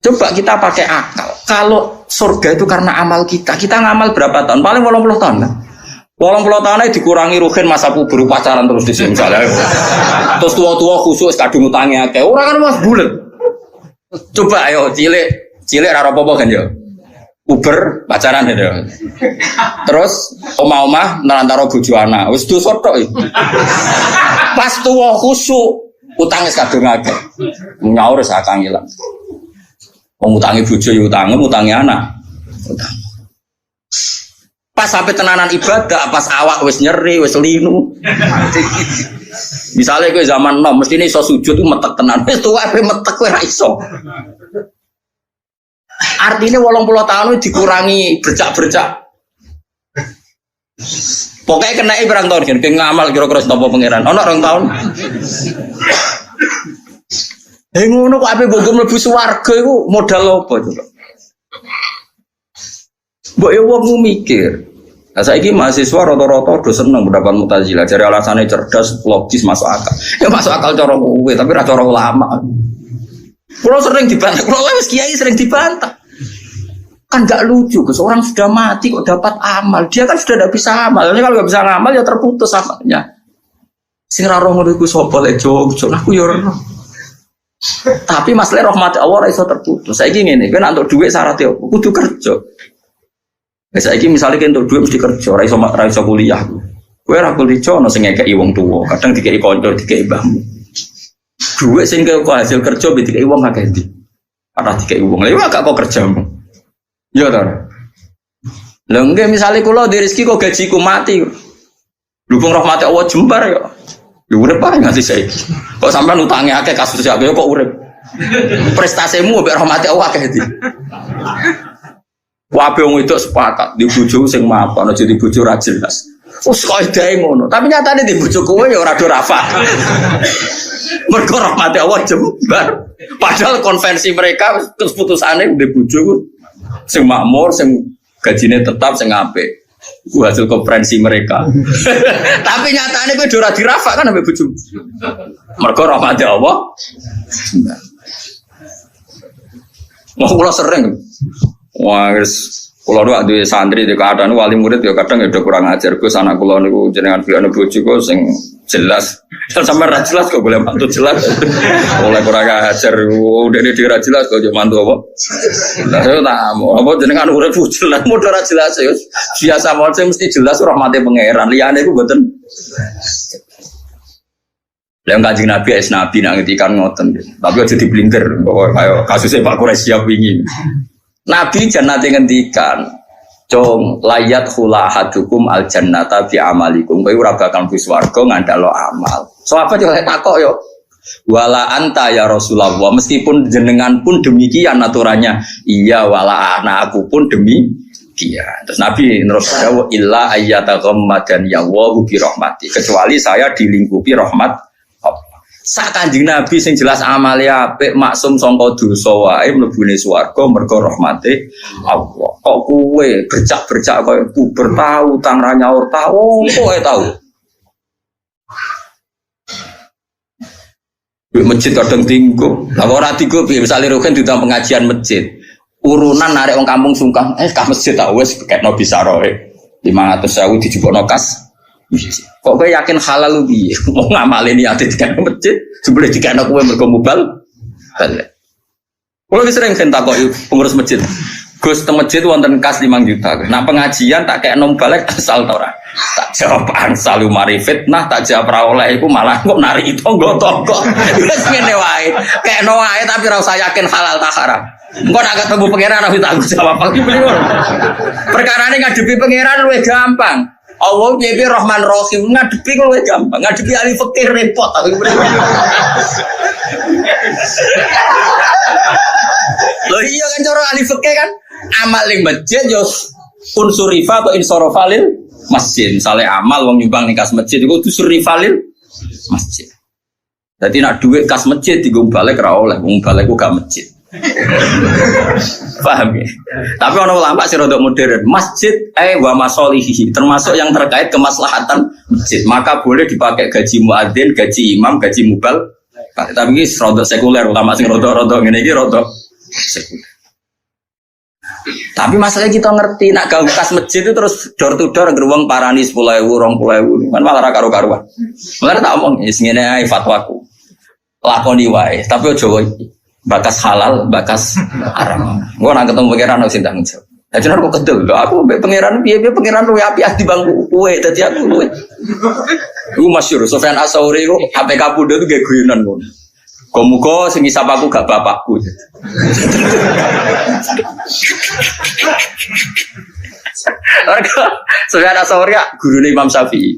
Coba kita pakai akal. Kalau surga itu karena amal kita ngamal berapa tahun? Paling 80 tahun kan? 80 tahun aja dikurangi rugen masa puber pacaran terus di sini misalnya. Terus tua-tua khusus kadung utangnya kayak orang kan mas bulet. Coba ayo cilik raro popo kan ya. Uber pacaran ya. Terus omah-omah nerantaro bojo anak. Wis dosa tok iki. Pas tua khusuk utangnya kadung akeh. Nyaur sak kangilan. Wong utangi bojo ya utangi anak. Utang. Pas sampai tenanan ibadah, pas awak wis nyeri, wis linu. Misalnya gue zaman nom, mesti ini iso sujud itu metek tenan. Wis tuwa ape metek kowe ra iso. Artinya 80 tahun itu dikurangi bercak-bercak. Pokoknya kena berang tahun kan, kayak ngamal kira-kira setopo pangeran. Ono 2 tahun. Ngono kok ape mbok mlebu swarga iku modal apa coba? Mbok yo wong mikir. Nah saiki mahasiswa rata-rata do seneng pendapat Mu'tazilah. Jare alasane cerdas, logis, masuk akal. Ya masuk akal cara kowe, tapi ra cara ulama. Kulo sering dibantah, kulo wis kiai sering dibantah. Kan enggak lucu, seorang sudah mati kok dapat amal. Dia kan sudah tidak bisa amal. Kalau enggak bisa ngamal ya terputus amalnya. Sing ra roh ngono iku sapa lek jog, aku ya ora. Tapi masalah rahmat Allah iso terputus. Saiki ngene, kowe nek entuk dhuwit syaratnya opo? Kudu kerja. Wis saiki misale kowe entuk dhuwit mesti kerja, ora iso kuliah. Kowe ora kuliah ono sing ngekeki wong tuwa, kadang dikeki kanca, dikeki mbahmu. Dhuwit sing kok hasil kerja mbek dikeki wong akeh ndi? Ora dikeki wong. Lha gak kok kerjamu. Ya ta. Lha nggih misale kula di rezeki kok gajiku mati. Lupung rahmat Allah jembar ya. Ya urip ae nganti saiki. Kok sampean utange akeh kasus akeh kok urip. Prestasimu mbek rahmate Allah akeh iki. Wae wong itu sepakat di bojo sing mapan aja di bojo ra jelas. Wes kok edae ngono, tapi nyatane di bojo kowe ya ora do rafa. Mergo rahmate Allah jembar. Padahal konvensi mereka keputusane di bojo sing makmur, sing gajine tetap, sing apik. Hasil konferensi mereka. Tapi nyatane kowe ora dirafak kan ambek bojomu. Mergo rahmate Allah. Mau kula sering. Wah, kula doa duwe santri di keadaan wali murid ya kadang ya kurang ajar. Gus anak kula niku jenengan bilane bojoku sing jelas. Sampai ra jelas kok boleh mantu jelas. Oleh kurang ajar. Udah dia ra jelas kok yo mantu apa. Lah saya tak apa jenengan urip jelas modho ra jelas ya. Biasa mawon mesti jelas rahmate pangeran. Liyane iku mboten. Lah Kanjeng Nabi es nabi nak ngendikan ngoten. Tapi aja diblinter kaya kasusnya Pak Quraisy wingi. Nabi jannate ngendikan, "Cung layat khula hadukum al jannata bi amalikum." Kowe ora bakal mlebu swarga ngandalo amal. Sahabat yo takok yo. Wala anta ya Rasulullah, meskipun jenengan pun demikian aturannya. Iya wala anakku pun demikian. Terus Nabi terus dawuh illa ayyataghammadan ya wa bi rahmati. Kecuali saya dilingkupi rahmat Allah. Sak Kanjeng Nabi sing jelas amale apik maksum sangka dosa wae mlebune swarga mergo rahmate Allah. Kok kowe bercak-bercak koyo puber tau tang ra nyaur tau kowe tau. Di masjid kadang tinggu. Lah ora tinggu piye misale roken diundang pengajian masjid. Urunan narik wong kampung sungkan ka masjid tak wis kekno bisa roe. 500.000 dijupukno kas. Kok kowe yakin halal piye? Mau ngamale niate dikene masjid, jebule dikene kowe mergo mubal. Kulo wis sering takoki pengurus masjid. Gus teng masjid wonten kas 5 juta. Nah pengajian tak kekno balik asal ta ora. Tak jawab ansal mari fitnah, tak jawab ra oleh iku malah kok narik tangga-tangga. Wis ngene wae. Kekno wae tapi ora usah yakin halal ta haram. Engko nek ketemu pangeran aku tak jawab apa iki. Perkarane ngadepi pangeran luwih gampang. Allah piye Rahman Rahim ngadepi luwih gampang. Ngadepi ahli fikih repot aku. Loh iya kan cara ahli fikih kan amal ning masjid yo unsurifa atau insorofalil masjid. Misalnya amal wong nyumbang ning kas masjid iku unsurivalil masjid. Dadi nak dhuwit kas masjid digo balik ra oleh, wong balik ku gak masjid. Paham ya? Tapi orang ulama sih rodok modern. Masjid wa masolihi termasuk yang terkait kemaslahatan masjid. Maka boleh dipakai gaji muadzin, gaji imam, gaji mubal. Tapi ini rodok sekuler ulama sih rodok ngene iki rodok sekunder. Tapi masalahnya kita ngerti nak gawe bekas masjid itu terus door to door geruang parani 10.000, 20.000 kan malah karo-karuan. Mulane tak omong wis ngene ae fatwaku. Lakoni wae, tapi aja bakas halal, bakas haram. Gua nak ketemu pangeran wis tanggung jawab. Jadi aku kedel, aku pangeran piye-piye pangeran luwe apik di bangku kowe dadi aku luwe. Iku masyhur Sufyan Ats-Tsauri ku HP kapundhut itu gak guyonan ngono. Muga sing ngisap aku gak bapakku. Sufyan Ats-Tsauri gurune Imam Syafi'i.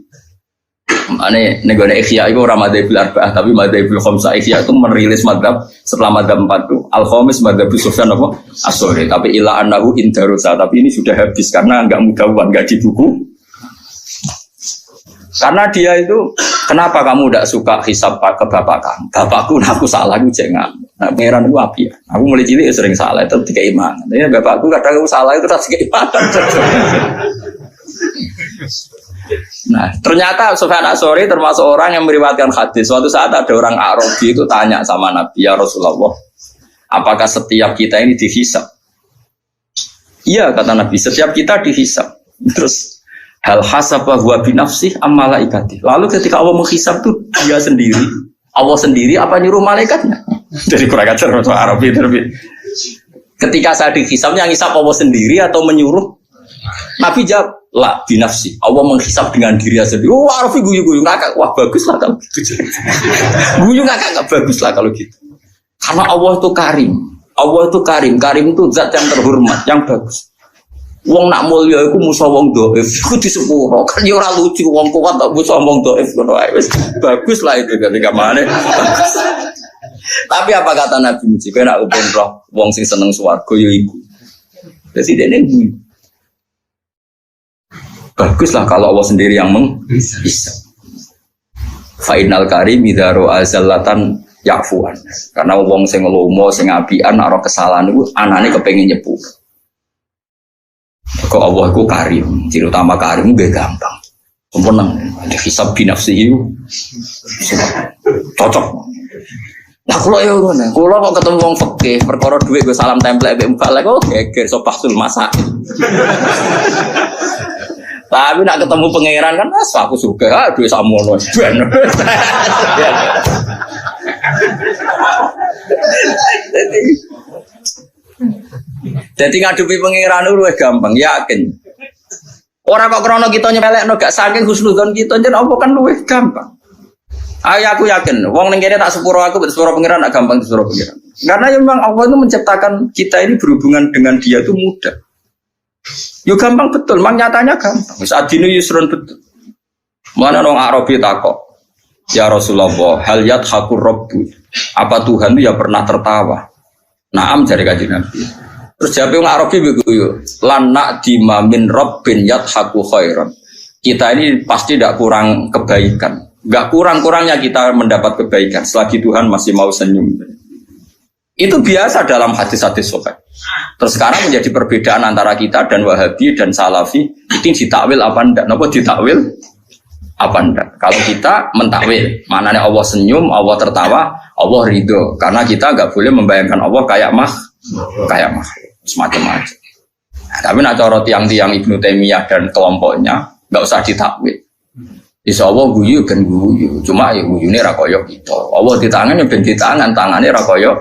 Ane negara Ikhya itu ora madzhabul arba'ah tapi madzhabul khamsah. Ikhya itu merilis madzhab setelah madzhab 4 itu al-khamis madzhab Sufyan apa? Ats-Tsauri. Tapi ila annahu indarusa, tapi ini sudah habis karena enggak mudawan, enggak di buku. Karena dia itu, kenapa kamu tidak suka hisab ke bapak kamu? Bapakku, aku salah, aku jangan. Nah, pangeran itu api ya. Aku mulai cilik sering salah, itu tiga iman. Tapi bapakku kadang aku salah, itu tiga iman. Nah, ternyata Sufyan Ats-Tsauri termasuk orang yang meriwayatkan hadis. Suatu saat ada orang Arabi itu tanya sama Nabi, ya Rasulullah, apakah setiap kita ini dihisab? Iya, kata Nabi, setiap kita dihisab. Terus, hal hasabah huwa binafsih am malaikati. Lalu ketika Allah menghisab itu dia sendiri. Allah sendiri apa nyuruh malaikatnya? Jadi kurang ajar orang Arabi terlebih. Ketika saya dihisab yang hisab Allah sendiri atau menyuruh? Nabi jawab, la binafsih. Allah menghisab dengan diri sendiri. Oh, Arabi guyu-guyu ngakak. Wah, baguslah kalau gitu. Guyu ngakak enggak baguslah kalau gitu. Karena Allah itu karim. Allah itu karim. Karim itu zat yang terhormat, yang bagus. Wong nak mulya iku musuh wong dhaif, iku disepuro. Kan ya ora lucu wong kuat tak musuh wong dhaif ngono ae wis. Bagus lah itu ketika mana. Tapi apa kata Nabi Muji? Kowe nak uben roh wong sing seneng swarga ya iku. Dadi dene kuwi. Bagus lah kalau Allah sendiri yang bisa. Fainal karim idza ra'a zallatan yafuan. Karena wong sing lomo sing apian ora kesalahan iku anane kepengin nyepur. Kok Allah itu karim, ciri utama karim itu gampang, sempurna. Ada hisab binafsi itu cocok. Nah kalau ya kalau kok ketemu orang fakih, perkara duit gue salam template balik, oh geger sopasul masak. Tapi nak ketemu pangeran kan, aku suka, duit samono, jadi ngadepi pangeran itu gampang, yakin. Orang kok krono kita nyepelekno gak saking husnudzon kita jen apa kan luwih gampang. Ayo aku yakin, wong ning kene tak sepuro aku sepuro pangeran gak gampang sepuro pangeran. Karena memang Allah itu menciptakan kita ini berhubungan dengan dia itu mudah. Yo gampang betul, memang nyatanya gampang. Wis adine yusrun betul. Mana wong Arabi takok, ya Rasulullah, hal yadhakur rabbu. Apa Tuhan itu ya pernah tertawa? Naam dari kajian Nabi. Terus jawab yang Arabi begitu, lana dimamin Rabbin yadhaku khairan. Kita ini pasti tidak kurang kebaikan, nggak kurang-kurangnya kita mendapat kebaikan selagi Tuhan masih mau senyum. Itu biasa dalam hadis-hadis sahih. Terus sekarang menjadi perbedaan antara kita dan Wahabi dan Salafi itu ditakwil apa enggak? Napa ditakwil apa enggak? Kalau kita mentakwil, maknanya Allah senyum, Allah tertawa, Allah ridho. Karena kita nggak boleh membayangkan Allah kayak semacam-macam. Nah, tapi nak cara tiang-tiang Ibnu Taimiyah dan kelompoknya nggak usah ditakwil. Insya Allah guyu kan guyu, cuma ya guyune ra koyo kita. Allah di tangan ya ben di tangannya ra koyo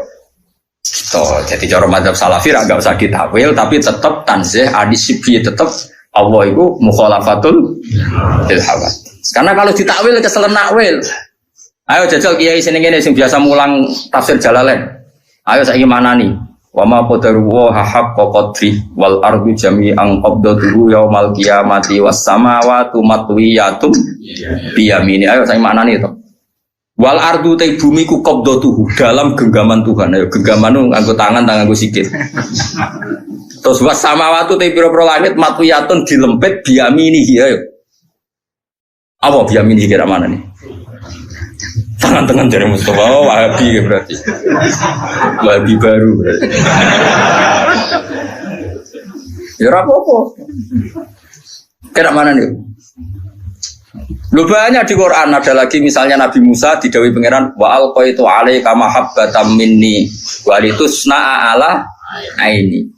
kita. Jadi cara mazhab Salafi ra nggak usah ditakwil, tapi tetap tanzih adisibi tetap Allah itu mukhalafatul bil hawa. Karena kalau ditakwil keselen nakwil. Ayo jajal kiai sini ngene sing biasa mulang tafsir Jalalain. Ayo saiki manani. Wa ma qadaru wa haqqa qadri wal ardu jami'an qabdatuhu yaumal qiyamati was samawati matwiyatum bi yamini. Ayo saiki manani to. Wal ardu te bumi ku qabdatuhu dalam genggaman Tuhan. Ayo genggaman nganggo tangan nganggo sikil. Terus was samawati te pira-pira langit matwiyatun dilempit bi yamini ayo. Apa bi yamini kira mana nih? Tangan-tangan dari Mustafa, oh, Wahabi berarti. Wahabi baru berarti. Ya apa-apa. Kira mana nih? Lu banyak di Quran ada lagi misalnya Nabi Musa didhawuhi pangeran wa alqaitu alaika mahabbatan minni wa litusna'a ala aini.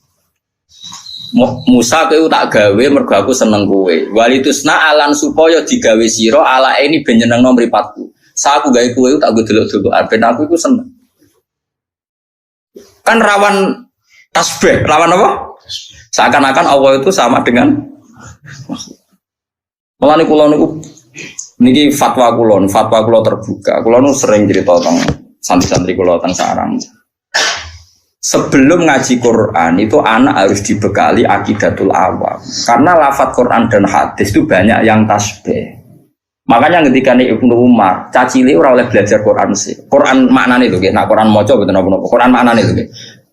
Musa kowe tak gawe mergo aku seneng kowe. Wa litusna'a lan supaya digawe sira ala aini ben nyenengno mripatku. Saku gawe kowe tak go delok-delok ben aku iku seneng. Kan rawan tasbih, rawan apa? Seakan-akan Allah itu sama dengan mulane kula niku niki fatwa kula terbuka. Kula nu sering cerita tentang santri-santri kula teng sarang. Sebelum ngaji Quran itu anak harus dibekali akidatul awam. Karena lafaz Quran dan hadis itu banyak yang tasbih. Makanya ketika Ibnu Umar, cacile ora oleh belajar Quran sih. Quran maknane lho, nek Quran maca mboten napa-napa. Quran maknane lho.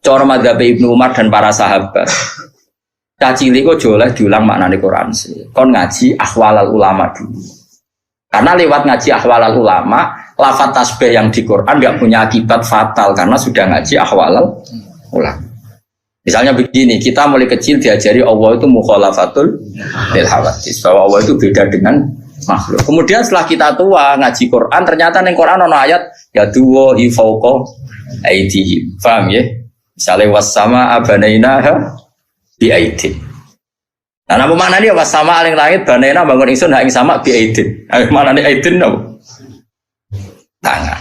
Cara madzhab Ibnu Umar dan para sahabat. Cacili kok joleh diulang maknane Quran sih. Kon ngaji ahwalal ulama dulu. Karena lewat ngaji ahwalal ulama, lafaz tasbih yang di Quran enggak punya akibat fatal karena sudah ngaji ahwalal ulama. Misalnya begini, kita mulai kecil diajari Allah itu mukhalafatul lil hawadits, bahwa Allah itu beda dengan makhluk. Kemudian setelah kita tua ngaji Quran, ternyata ning Quran ana ayat ya duwahi fauqa aidihim. Paham ya? Misalnya was-sama abanainaha biaidin. Nah, apa maknanya was sama aling langit banaina bangun ingsun hak ing sama biaidin. Maknanya aidin no? Tangan.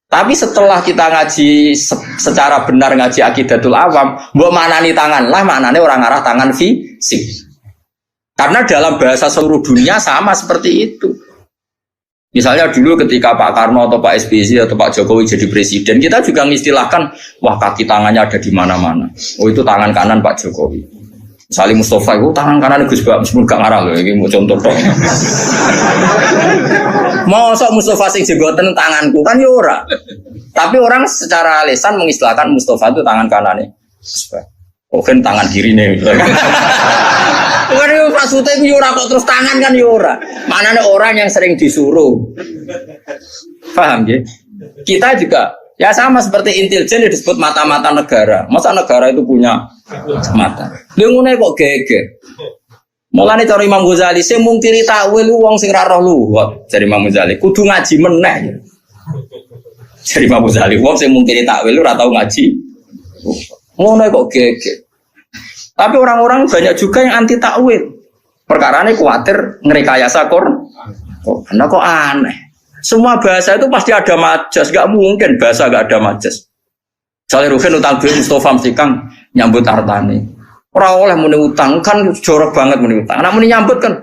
Tapi setelah kita ngaji secara benar ngaji akidatul awam, mbok maknani tangan lah maknanya orang arah tangan fisik. Karena dalam bahasa seluruh dunia sama seperti itu. Misalnya dulu ketika Pak Karno atau Pak SBY atau Pak Jokowi jadi presiden, kita juga mengistilahkan, wah kaki tangannya ada di mana-mana. Oh itu tangan kanan Pak Jokowi. Misalnya Mustafa itu tangan kanan Gus Bak, meskipun gak ngarah loh, ini mau contoh dong. Mosok Mustafa sing jenggoten tanganku kan ya ora. Tapi orang secara lisan mengistilahkan Mustafa itu tangan kanannya Gus Bak. Oh kan tangan kiri nih. Bukan itu maksudnya itu yura kok terus tangan kan yura. Mana ada orang yang sering disuruh. Paham ya? Kita juga ya sama seperti intelijen disebut mata-mata negara. Masa negara itu punya mata? Dia ngene kok geger. Mulane cara Imam Ghazali sing mungkiri takwil wong sing ra roh luwat. Dari Imam Ghazali kudu ngaji meneh. Dari Imam Ghazali wong sing mungkiri takwil ora tau ngaji. Ngene kok geger. Tapi orang-orang banyak juga yang anti takwil. Perkara ini khawatir ngerekayasa Quran. Karena kok aneh. Semua bahasa itu pasti ada majas. Gak mungkin bahasa gak ada majas. Misalnya Ruhin utang duit Mustafa mesti Kang nyambut hartane. Orang oleh muni utang kan jorok banget muni utang. Anak muni nyambut kan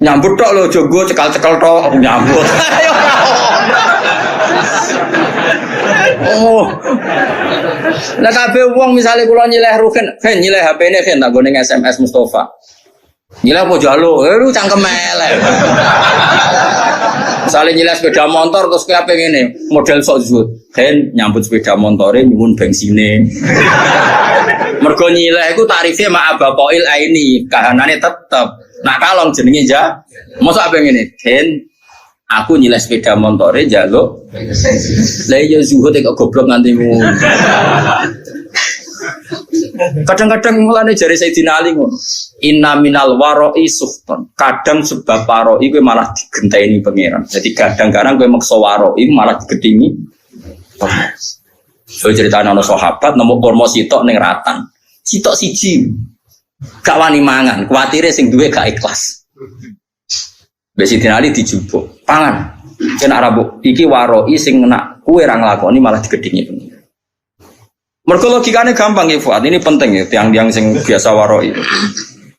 nyambut tok lo jogo cekal-cekal tok nyambut. Oh. Lah kabeh wong misale kula nyileh Ruhin, ben nyileh HP-ne ben tak nggo ning SMS Mustafa. Nyileh apa jalo? Lu cangkem elek. Misale nyileh sepeda motor terus kowe ape ngene, model sok zuhud. Ben nyambut sepeda motore nyuwun bensine. Mergo nyileh iku tarife mak bapoil aini, kahanane tetep. Nah kalong jenenge ja. Mosok ape ngene? Ben aku nyileh sepeda montore jaluk. Lah ya zuhud kok goblok nganti ngono. Kadang-kadang mulane jare Sayyidina Ali ngono. Inna minal wara'i suhton. Kadang sebab wara'i kowe malah digenteni pangeran. Jadi kadang-kadang kowe maksa wara'i malah digedhingi. So ceritane ana sahabat nemu kurma sitok ning ratan. Sitok siji. Gak wani mangan, kuwatire sing duwe gak ikhlas. Sayyidina Ali dijupuk, pangan. Kena rabuk, iki waroi sing nak kue ra nglakoni malah digedhingi pengen. Mergo logikane gampang ya Fuad, ini penting ya tiang-tiang sing biasa waroi.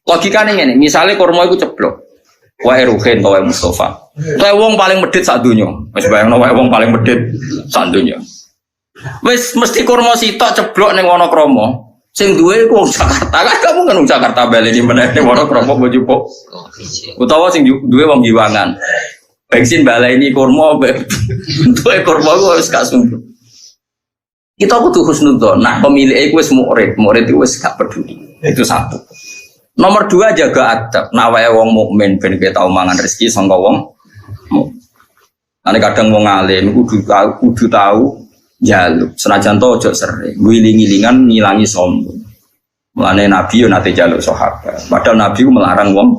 Logikane ngene, misale kurma iku ceblok. Wae Ruhin to wae Mustafa. Wae wong paling medhit sak donya. Wis bayangno wae wong paling medhit sak donya. Wis mesti kurma sitok ceblok ning Wonokromo. Sing duwe ku wong Jakarta, kan kamu kan wong Jakarta baleni meneh ning Wonokromo njupuk. Utawa sing duwe wong Giwangan. Bensin baleni kurma duwe kurma ku wis gak sumpah. Kita kudu husnudzon. Nah, pemilik iku wis murid itu wis gak peduli. Itu satu. Nomor dua, jaga adab. Nah, wae wong mukmin ben kowe tau mangan rezeki sangka wong. Ane kadang wong alim kudu tahu jaluk. Senajan to ojo sering. Ngiling-ngilingan ngilangi sombong. Mulane Nabi yo nate jaluk sahabat. Padahal Nabi ku melarang wong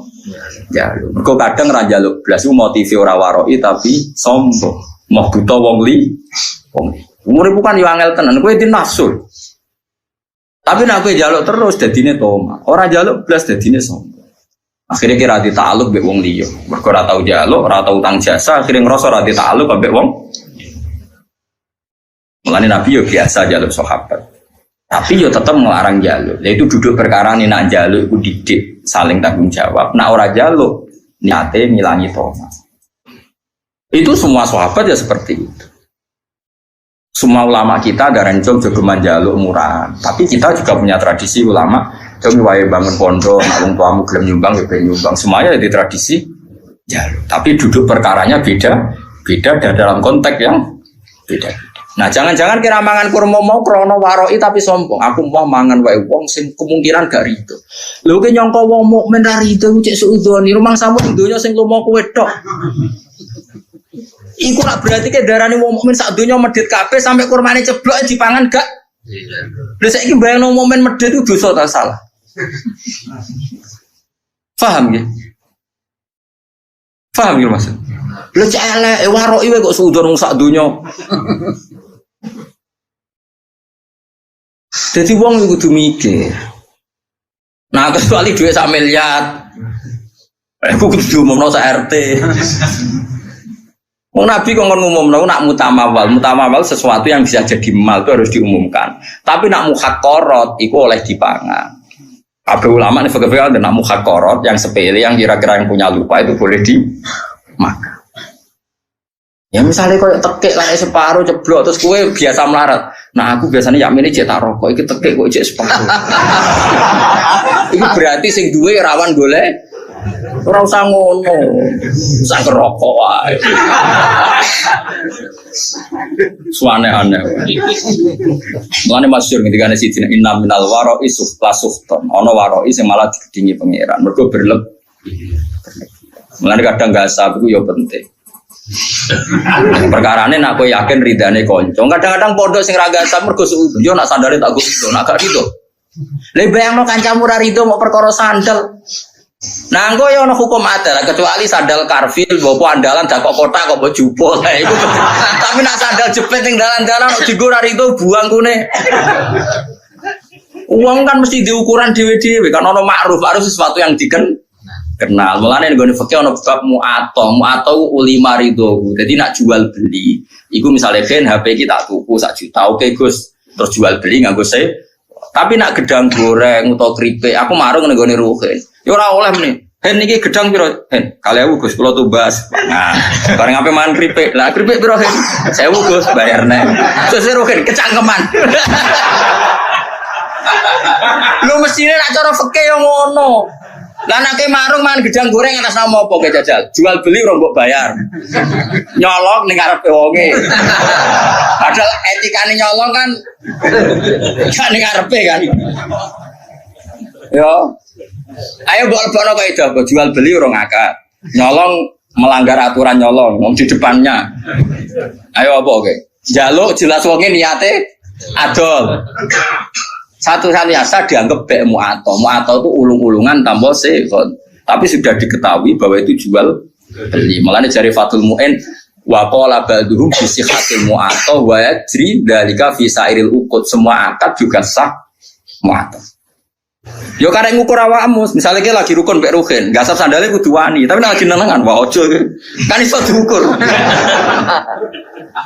jaluk. Mergo kadang ra njaluk blas iku motive ora waroi tapi sombong. Mau buta wong li. Umure bukan yo angel tenan, kowe dinafsu. Tapi nek kowe njaluk terus dadine toma. Ora njaluk blas dadine sombong. Akhirnya kira ditaluk mbek wong liya. Mergo ora tau njaluk, ora tau utang jasa, akhirnya ngrasa ora ditaluk mbek wong. Mulane Nabi yo biasa njaluk sahabat. Tapi yo tetap ngelarang jaluk. Yaitu duduk perkara ini nak jaluk iku didik saling tanggung jawab. Nak ora jaluk niate ngilangi toma. Itu semua sahabat ya seperti itu. Semua ulama kita ada rencong jogeman jaluk murahan. Tapi kita juga punya tradisi ulama. Jom wae bangun pondok, nak wong tuamu gelem nyumbang ya ben nyumbang. Semuanya di tradisi jaluk. Tapi duduk perkaranya beda dalam konteks yang beda. Nah, jangan-jangan kira mangan kurma mau krono waroi tapi sombong. Aku mau mangan wae wong sing kemungkinan gak rido. Lho ki nyangka wong mukmin ra rido cek suudoni, rumang samu donya sing lumo kowe tok. Iku nak berarti ke darani wong mukmin sak donya medhit kabeh sampai kurmane ceblok dipangan gak? Lha saiki bayangno mukmin medhit itu dosa ta salah? Paham ya? Paham ya maksud? Lha cek elek waroi wae kok suudon sak donya. Jadi wong itu kudu mikir. Nah, kecuali duit sak miliar. Aku kudu diumumno sak RT. Wong Nabi kok ngumumno nak mutamawal sesuatu yang bisa jadi mal itu harus diumumkan. Tapi nak muhaqqarat iku oleh dipangan. Kabeh ulama nek fikih ada nak muhaqqarat yang sepele yang kira-kira yang punya lupa itu boleh dimakan. Ya misalnya kau tekek lah separuh ceblok terus kue biasa melarat. Nah aku biasanya yamin ini cetak rokok, itu tekek kok cek separuh. Itu berarti sing duwe rawan golek. Ora usah ngono. Usah ngerokok wae. Suane-ane. Mulane masyhur ketika ana siji inna minal wara'i suhton. Ana wara'i sing malah digedingi pangeran. Mergo berlebih. Mulane kadang gak asal iku ya penting. Perkarane nak kowe yakin ridane kanca. Kadang-kadang pondok sing ra gasam mergo suudon yo nak sandale tak gusto, nak gak rido. Le bayangno kancamu ra rido mau perkara sandal. Nah engko yo ana hukum adat kecuali sandal karfil bopo andalan dak kok kotak kok mbok jupol. Iku. Tapi nak sandal jepit ning dalan-dalan kok digo ra rido buang kune. Uang kan mesti diukuran dhewe-dhewe kan ana makruf sesuatu yang kenal. Mulane nggone fikih ana bab mu'ato ulima ridho. Jadi nak jual beli, iku misale gen HP iki tak tuku 1 juta. Oke Gus, terus jual beli nganggo se. Tapi nak gedang goreng utawa keripik, aku marung nggone ruhen. Ya ora oleh meneh. Hen iki gedang piro? Hen, 2000 Gus, kula tumbas. Nah, bareng ape mangan keripik. Lah keripik piro hen? 1000 Gus, bayarne. Terus ruhen kecangkeman. Lu mestine nak cara fikih yo ngono. Lah nek marung mangan gedang goreng atas nama apa ke jajal? Jual beli ora mbok bayar. Nyolong ning ngarepe wonge. Padahal etikane nyolong kan gak ning ngarepe kan. Yo. Ayo mbok lebokno kaidah jual beli ora ngakak. Nyolong melanggar aturan nyolong wong di depannya. Ayo apa oke? Njaluk jelas wonge niate adol. Satu-satunya asa dianggap bek mu'ato. Mu'ato itu ulung-ulungan tanpa sekon. Tapi sudah diketahui bahwa itu jual beli. Makanya jari Fathul Mu'in wa qala ba'duhum bi sihhatil mu'ato wa yajri dzalika fi sairil uqud. Semua akad juga sah mu'ato. Yo karek ngukur awakmu, misalnya kita lagi rukun mbek ruhin, gasap sandale kudu wani, tapi nek lagi nenengan wah ojo kan iso diukur.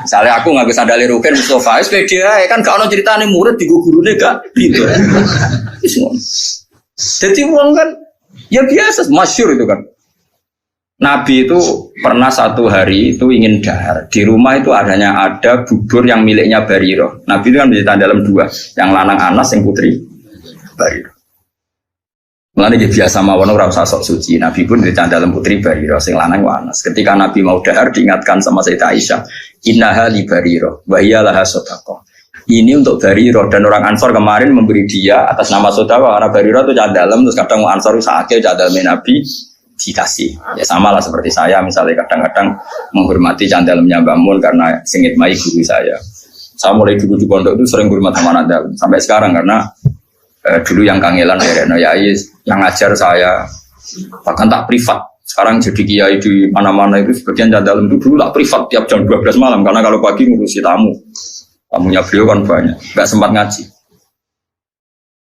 Misalnya aku nganggo sandale ruhin Mustofa, wis pede ae kan gak ono critane murid digo gurune gak gitu. Wis ngono. Dadi wong kan ya biasa, masyhur itu kan. Nabi itu pernah satu hari itu ingin dahar. Di rumah itu ada bubur yang miliknya Barirah. Nabi itu kan bercerita dalam 2, yang lanang Anas, yang putri Barirah. Mulane dia biasa mawon ora usah sok suci. Nabi pun dicandak dalam putri Barirah sing lanang Anas. Ketika Nabi mau dahar diingatkan sama Sayyidah Aisyah, "Innaha li Barirah wa hiya laha shadaqah." Ini untuk Barirah dan orang Ansor kemarin memberi dia atas nama saudara karena Barirah itu cah dalam terus kadang Ansor sakit cah dalam Nabi dikasih. Ya sama lah seperti saya misalnya kadang-kadang menghormati cah dalamnya Mbak Mun karena singit mai guru saya. Saya mulai dulu di pondok itu sering hormat sama anak dalam sampai sekarang karena dulu yang kangelan Reno Yais yang ngajar saya Bahkan tak privat. Sekarang jadi kiai di mana-mana itu sebagian dalam itu dulu tak privat tiap jam 12 malam karena kalau pagi ngurusi tamu. Tamunya beliau kan banyak, nggak sempat ngaji.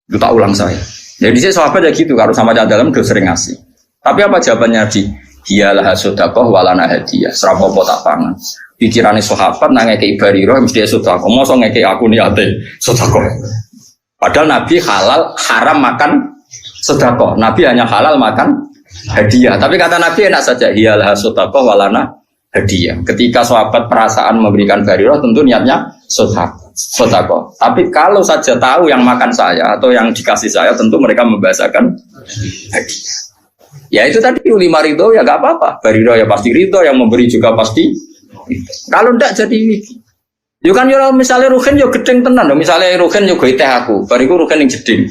Itu tak ulang saya. Jadi saya sahabat ya gitu, kalau sama dalam udah sering ngasih. Tapi apa jawabannya di hiyalah sodakoh walana hadiah, serapopo tak pangan. Pikirannya sahabat nanya ke Ibariro mesti sodakoh, mau so ngeke aku niate sodakoh. Padahal Nabi halal haram makan sodakoh, Nabi hanya halal makan hadiah. Tapi kata Nabi enak saja, hiyalah sodakoh walana hadiah. Ketika sahabat perasaan memberikan Bariro tentu niatnya sodakoh. Tapi kalau saja tahu yang makan saya atau yang dikasih saya tentu mereka membahasakan hadiah. Ya itu tadi 5 ridho ya gak apa-apa. Bariro ya pasti ridho, yang memberi juga pasti ridho. Kalau enggak jadi yo kan yo misalnya Ruhin yo gedeng tenan, misalnya Ruhin yo gawe teh aku, bariku Ruhin yang jeding.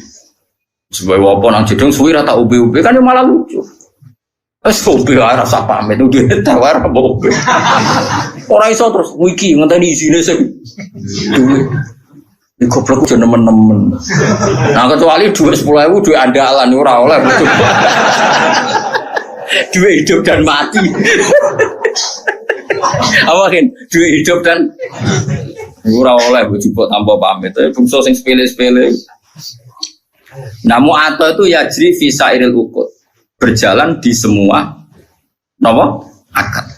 Sebagai apa nang jeding suwi ra tak ube-ube kan yo malah lucu. Wes kopi rasa pamit udah tawar apa kopi. Ora iso terus wiki ngenteni isine sing duwe. Iki goblok aja nemen-nemen. Nah kecuali duit 10.000 duit andalan ora oleh. Duit hidup dan mati. Apa kan? Duit hidup dan ora oleh bojo tanpa pamit. Bungsu sing sepele-sepele. Namu atau itu yajri fi sairil uqud. Berjalan di semua napa akad.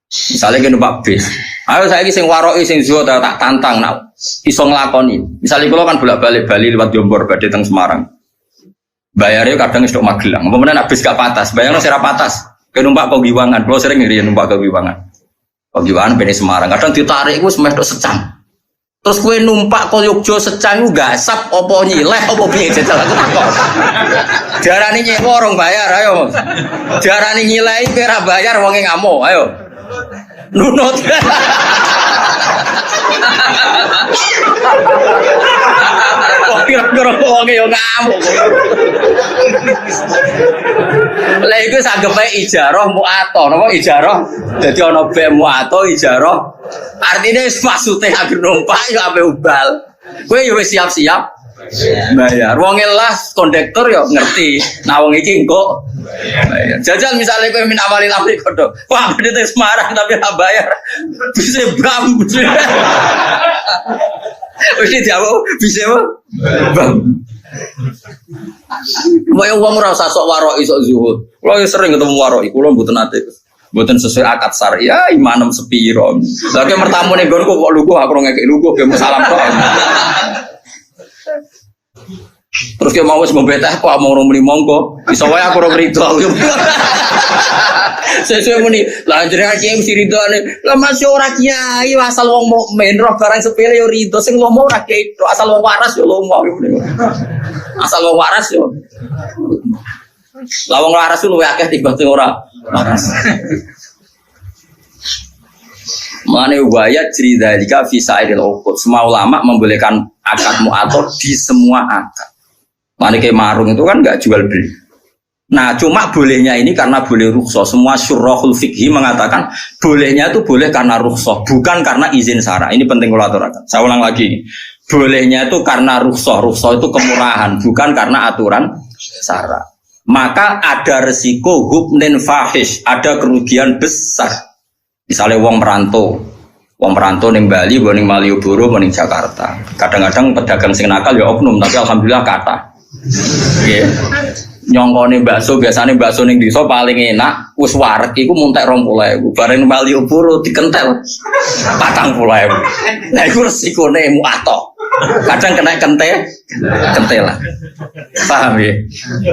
Misalnya kene Pak bis. Ayo saiki sing waroki sing zuhud tak tantang nak iso nglakoni. Misalnya kula kan bolak-balik Bali lewat Jombor badhe teng Semarang. Bayare kadang wis tok Magelang. Apa meneh nak bis gak patas, bayarno sira patas. Ke numpak kok Giwangan. Kula sering ngirian numpak ke Giwangan. Kok Giwangan bene Semarang. Kadang ditarik iku semeh tok secang. Terus kue numpak ke Yogyo secang gasap opo nyileh opo piye jajal aku takon. Diarani nyewa orang bayar ayo. Diarani nyileh kowe ra bayar wonge ngamuk ayo. Nunut. Kok kira-kira wonge yo ngamuk. Lah iku sanggep ae ijarah mu'ato, napa ijarah? Dadi ana be mu'ato ijarah. Artinya maksudnya agar numpak ya ape ubal. Kowe yo wis siap-siap bayar. Wong lah kondektor yo ngerti. Nah wong iki engko bayar. Jajal misalnya kowe min awalil amri kodo. Wah, bedhe Semarang tapi ora bayar. Bisa bam. Wis dijawab bisa bam. Mau wong ora usah sok warok sok zuhud. Kulo sering ketemu warok, kulo mboten nate. Mboten sesuai akad syariah, imanem sepiro. Lagi mertamu ning nggonku kok lugu aku ngekek lugu ge salam tok. Terus dia mau membetah kok mau muni monggo. Iso wae aku ora rido. Sesuai muni, lah jenenge kiai mesti ridone. Lah masih ora kiai asal wong mukmin roh barang sepele yo rido, sing lomo ora kiai, asal wong waras yo lomo. Asal wong waras yo. Lah wong waras luwih akeh timbang ora waras. Mane wayat cerita jika fisaidil uqud. Semua ulama membolehkan akad mu'athor di semua akad. Mane kayak marung itu kan enggak jual beli. Nah, cuma bolehnya ini karena boleh rukhsah. Semua syurahul fikhi mengatakan bolehnya itu boleh karena rukhsah, bukan karena izin syara. Ini penting kalau aturakan. Saya ulang lagi. Bolehnya itu karena rukhsah. Rukhsah itu kemurahan, bukan karena aturan syara. Maka ada resiko hukmin fahish, ada kerugian besar. Misalnya wong merantau ning Bali, ning Malioboro, ning Jakarta. Kadang-kadang pedagang sing nakal ya oknum, tapi alhamdulillah kata. Nggih. Nyongkone bakso, biasane bakso ning desa paling enak, wis wareg iku muntek 20.000. Bareng Malioboro dikentel 40.000. Nah iku resikone muato. Kadang kena kentelan. Paham ya?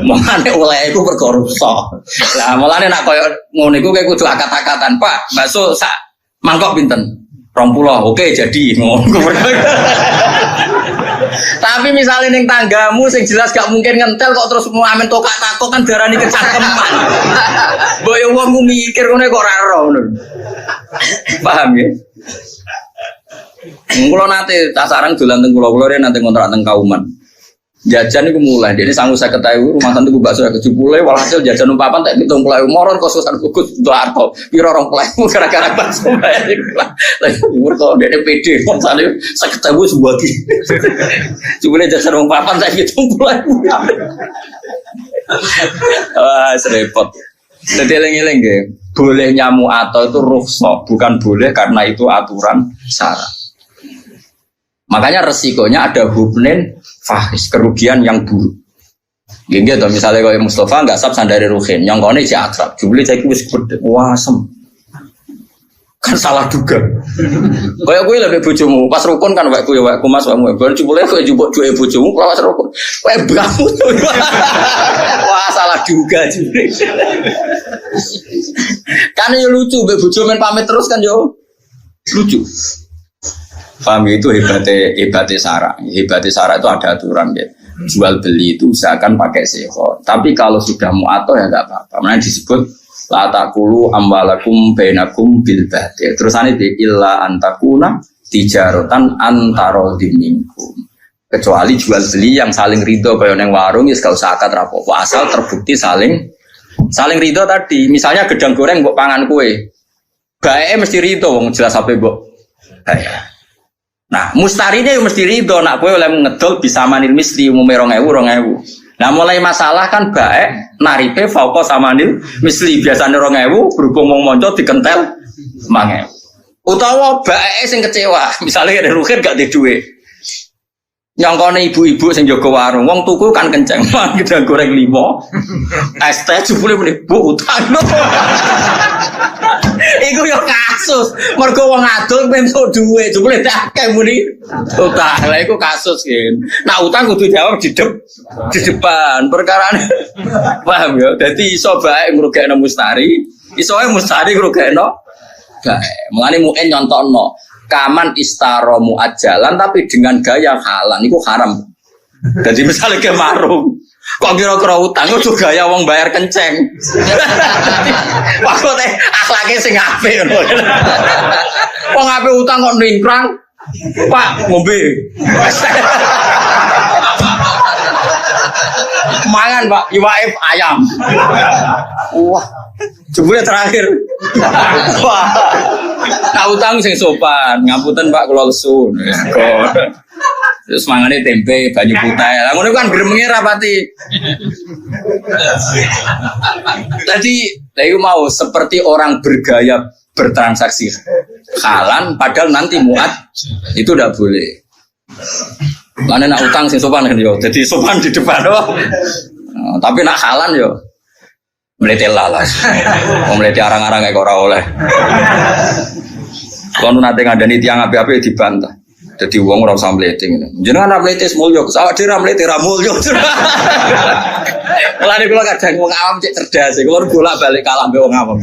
Mulane oleh iku perkara rusak. Lah mulane nek koyo ngono iku kowe kudu akat-akatan, Pak. Bakso sak mangkok pinten? 20. Oke, jadi ngono. Tapi misalnya ning tanggamu sing jelas gak mungkin ngentel kok terus mau amen tokak takok kan darani kecangkeman. Mbok yo wong mikir ngene kok ora ero ngono. Paham ya? Kulo nate tak sarang dolan teng kulo nate kontrak teng Kauman. Jajan iku mulai, dene sanggup 50.000 rumah tante ku bakso 70, walhasil jajan umpapan tak 70.000 moron kososan gugus untuk arto. Piro 20.000 gara-gara bakso bayar iku lah. Umur kok dene PD monsane 50.000 sebuah ki. Cuma jajan umpapan tak 70.000. Wah, repot. Jadi eling-eling nggih. Bolehnya mu'ato itu rukhsah, bukan boleh karena itu aturan syara. Makanya resikonya ada hubnen fahis, kerugian yang buruk. Gini tuh misalnya kalau Mustafa nggak sab sandari Ruhin, yang kau ini akrab, jubli saya kira seperti wasem, kan salah juga. Kayak gue lebih bujumu, pas rukun kan waktu gue ya waktu mas kamu, baru jubli gue jubuk dua bujumu, pas rukun, bangu tuh, wah salah juga jubli. Kan ya lucu, buju main pamit terus kan yo lucu. Paham itu hebatnya Sarah itu ada aturan ya. Jual beli itu usahakan pakai seho. Tapi kalau sudah mu'ato ya nggak apa-apa. Makanya disebut la taqulu amwalakum bainakum bil batil. Terusannya di illa antakuna tijaratan antaro diningkum. Kecuali jual beli yang saling ridho kayak neng warung ya gak usah akad rapopo. Asal terbukti saling ridho tadi. Misalnya gedang goreng mbok pangan kue. Bae mesti ridho wong jelas ape mbok. Nah, mustarinya yang mesti ridho, nak kowe oleh ngedol bisa manil misli umume 2000. Nah, mulai masalah kan baik naripe fauqa samanil misli biasane 2000 berhubung wong monco dikentel 5000. Utawa bae sing kecewa, misalnya ada ruhin gak di duit. Nyongkone ibu-ibu sing jaga warung, wong tuku kan kenceng, kita goreng 5. Es teh jebule meneh Bu utang. Iku yo kasus. Mergo wong adol entuk dhuwit, jebule akeh muni utang. Lah iku kasus kan. Nah utang kudu jawab di depan. Perkarane paham ya. Dadi iso bae ngrugekno mustari, iso ae mustari ngrugekno bae. Mulane muen nyontono kaman istaro muajalan tapi dengan gaya halan itu haram. Jadi misalnya ke marung, kok kira-kira utang itu gaya wong bayar kenceng. Maksudnya akhlaknya sing apik ngono. Wong apik utang kok ningkrang. Pak ngombe. Mangan Pak, iwaif ayam. Wah, jebule terakhir. Wah. Nah utang sing sopan, ngapunten Pak kula lesu. Terus mangane tempe, banyu putih. Lah ngono kan gremenge rapati. Tadi saya mau seperti orang bergaya bertransaksi halan padahal nanti muat itu tidak boleh. Mana nak utang sing sopan kan yo. Jadi sopan di depan doh. Tapi nak halan yo melete lalas. Melete arang-arang kayak ora oleh. Kalau nanti ngadani tiang api-api dibantah. Jadi uang ora usah mlete ngene. Jenengan ra mlete mulya, awak dhewe ra mlete ra mulya. Mulane kula kadang wong awam cek cerdas, kula bolak-balik kalah mbek wong awam.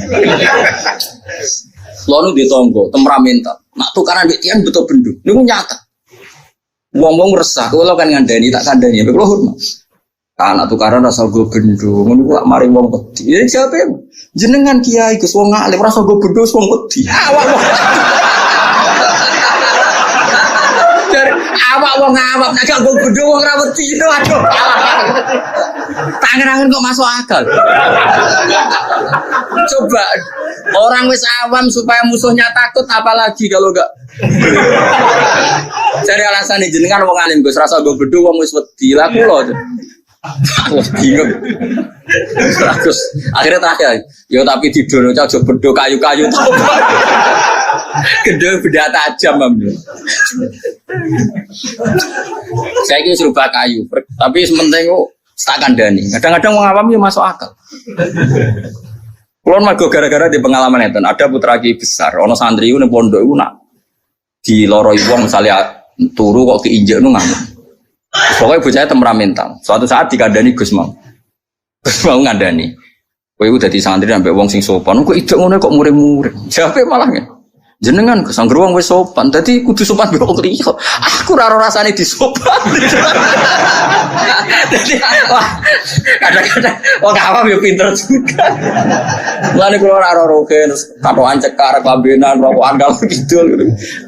Kula nu ditonggo temperamental. Nak tukaran mbek tiang betul bendung. Niku nyata. Wong-wong resah, kula kan ngandani tak kandani, mbek kula hormat. Anak tukaran rasa go bendung, ngono kok mari wong wedi. Ya siapa jenengan kiai Gus wong alim rasa go bendung wong wedi. Awak wong awak nek gak go bendung wong ra wedi itu aduh. Tangan-tangan kok masuk akal. Coba orang wis awam supaya musuhnya takut apalagi kalau enggak. Cari alasan jenengan wong alim Gus rasa go bendung wong wis wedi lah kula. Wah bingung. Terus akhirnya terakhir, yo tapi tidur aja bedo kayu-kayu tuh. Gede beda tajam ambil. Saya kira serba kayu, tapi sementing tak kandani. Kadang-kadang orang awam yo masuk akal. Kulon mago gara-gara di pengalaman itu, ada putra kiai besar, ono santri itu pondok itu nak di loroi wong misalnya turu kok keinjek nu ngamuk. Pokoknya bocahnya temperamental. Suatu saat dikandani Gus mau ngandani. Kowe udah di santri sampai wong sing sopan. Kok ide ngono kok murid-murid. Jape malah nggih. Jenengan Gus anggere wong wis sopan. Dadi kudu sopan mbek wong liya. Aku ora rasane disopan. Dadi kadang-kadang wong awam yo pinter juga. Mulane kula ora roke katokan cekar klambenan rokokan kalau kidul gitu.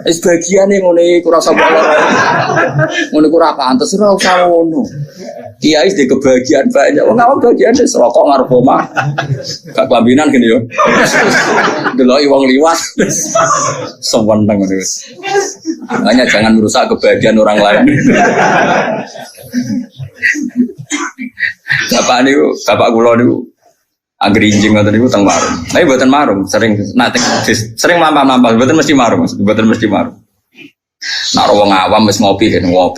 Wis bagiane ngene iku rasa bolor. Ngono ku ora pantes ora usah ngono. Kiai di kebahagiaan banyak. Wong awam bagiane rokok ngarep omah. Gak klambenan gini yo. Deloki wong liwat. Sewenang terus. Makanya jangan merusak kebahagiaan orang lain. bapak kula niku anggerinjing ngoten niku teng warung. Tapi mboten marung, sering mlampah-mlampah, mboten mesti marung, mboten mesti marung. Nak wong awam wis ngopi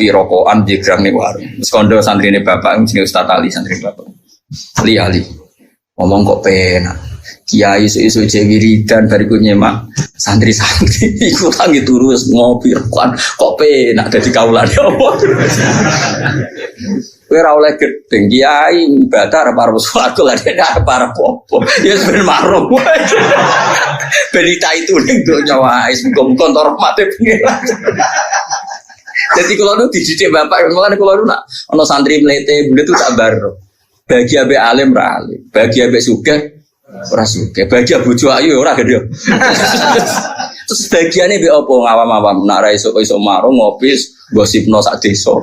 rokokan jegrang ning warung. Wis kondo santrine bapak jenenge Ustaz Ali santri bapak. Ali. Ngomong kok penak. Kiai isu-isu wiridan bariku nyemak santri-santri iku tangi turu wis ngopi rokokan kok penak dadi kaulane apa. Kowe ora oleh gedeng kiai ibadah arep swarga lan arep apa. Ya ben marung. Berita itu ning donya wae muga-muga entuk rahmate pengiran. Jadi kalau nu dididik bapak, mulane kalau nu nak ana santri mlete bule itu tak baro. Bagi abe alim ra alim, bagi abe sugih ora sugih, bagi bojo ayu ora gede. Terus bagiane mbek apa ngawam-awam nak ra iso marung ngopi gosipno sak desa.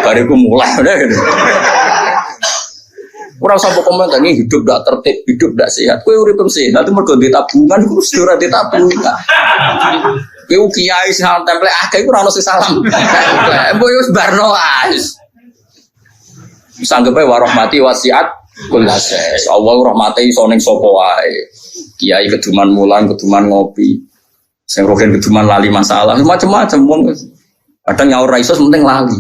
Bariku mulai udah gitu. Ora usah komentar ini hidup ndak tertib, hidup ndak sehat. Kowe urip sehat itu mergo ndek tabungan iku wis ora ndek tabungan. Kowe kiai sing template akeh iku ora ono sing salam. Mbok wis barno wis. Sanggepe warahmati wasiat kullases. Allah rahmate iso ning sapa wae. Kiai keduman mulang, keduman ngopi. Sing rogen keduman lali masalah, macam-macam wong. Kadang nyaur ra iso penting lali.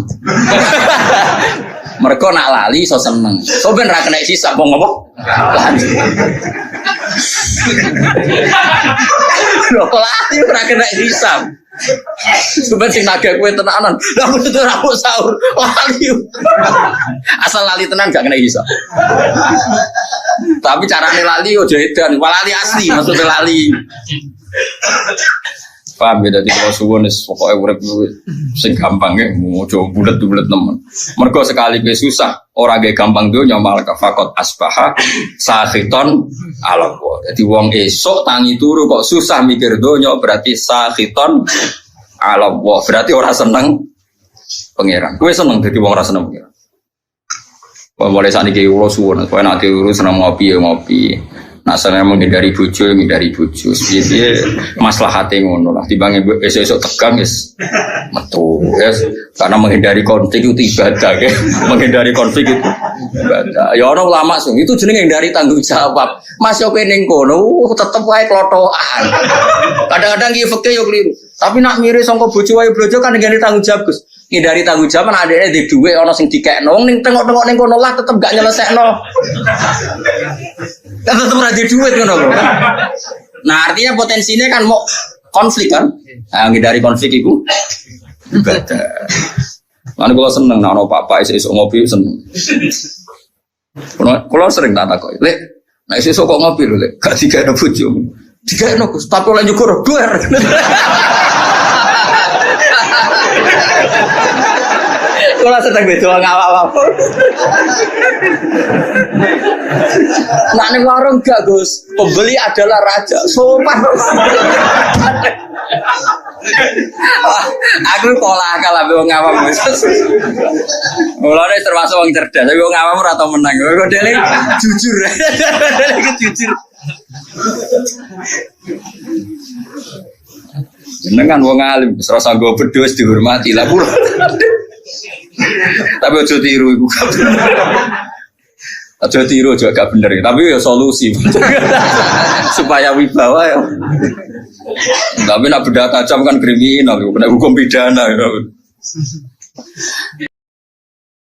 Mereka nak lali so seneng. So ben ra kena hisab wong apa? Lali. Lho lali ora kena hisab. Suben sing naga kowe tenanan. Lah kudu ora sahur. Lali. Asal lali tenan gak kena hisab. Tapi carane lali ojo edan, lali asli maksudnya lali. Paham ya, jadi kalau suwon is pokoknya urip sing gampang ya, mau coba bulet temen. Mergo sekali ke susah, orang gak gampang tuh nyomal kafakot asbaha sahiton alaqwa. Jadi wong esok tangi turu kok susah mikir donya berarti sahiton alaqwa. Berarti orang seneng pangeran. Kue seneng jadi wong orang seneng pangeran. Boleh saat ini kalau suwon, kalau nanti urus seneng ngopi ya ngopi. Nah, saya menghindari bojo, Jadi masalah hati ngono lah. Timbangnya esok tegang guys, metu, guys. Karena menghindari konflik itu ibadah, guys. Menghindari konflik itu ibadah. Ya orang lama sung, itu jenenge menghindari tanggung jawab. Mas yo ning kono, tetep wae klotokan. Kadang-kadang iki fikih yo keliru. Tapi nak mirip sangka bojo wae bojo kan ngene tanggung jawab, Gus. Ngindari tanggung jawab kan adekne di dhuwit ana sing dikekno. Wong ning tengok-tengok ning kono lah tetep gak nyelesekno. Kan tetep ora di dhuwit ngono lho. Nah, artinya potensinya kan mau konflik kan. Nah, ngindari konflik iku ibadah. Lan kula seneng nek ana papa esuk ngopi seneng. Kula sering tak takoki, "Lek, nek esuk kok ngopi lho, Lek, gak dikene bojo." Dikene Gus, tapi oleh nyukur doer. Kula sedang beda ngawak-awak. Nak ning warung gak Gus, pembeli adalah raja. Sopan. Aku pola akal ambek wong awam Gus. Mulane termasuk wong cerdas, tapi wong awam ora tau menang. Kok dene jujur. Dene jujur. Jenengan wong alim, wis rasa nggo bedhos dihormati lah pura. Tapi ojo tiru iku. Ojo tiru juga gak bener, tapi ya solusi. Supaya wibawa ya. Tapi nak benda tajam kan kriminal, kena hukum pidana.